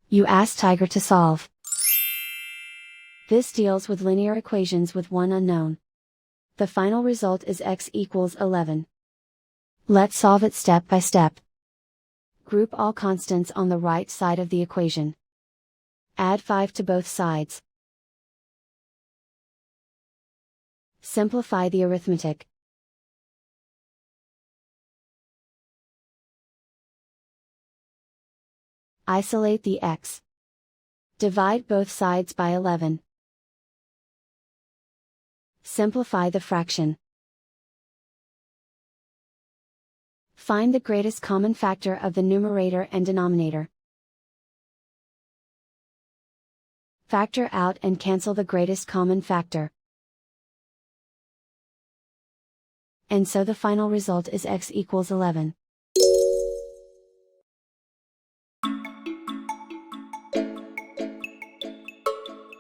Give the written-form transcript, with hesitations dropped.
You ask Tiger to solve. This deals with linear equations with one unknown. The final result is x equals 11. Let's solve it step by step. Group all constants on the right side of the equation. Add 5 to both sides. Simplify the arithmetic. Isolate the x. Divide both sides by 11. Simplify the fraction. Find the greatest common factor of the numerator and denominator. Factor out and cancel the greatest common factor. And so the final result is x equals 11.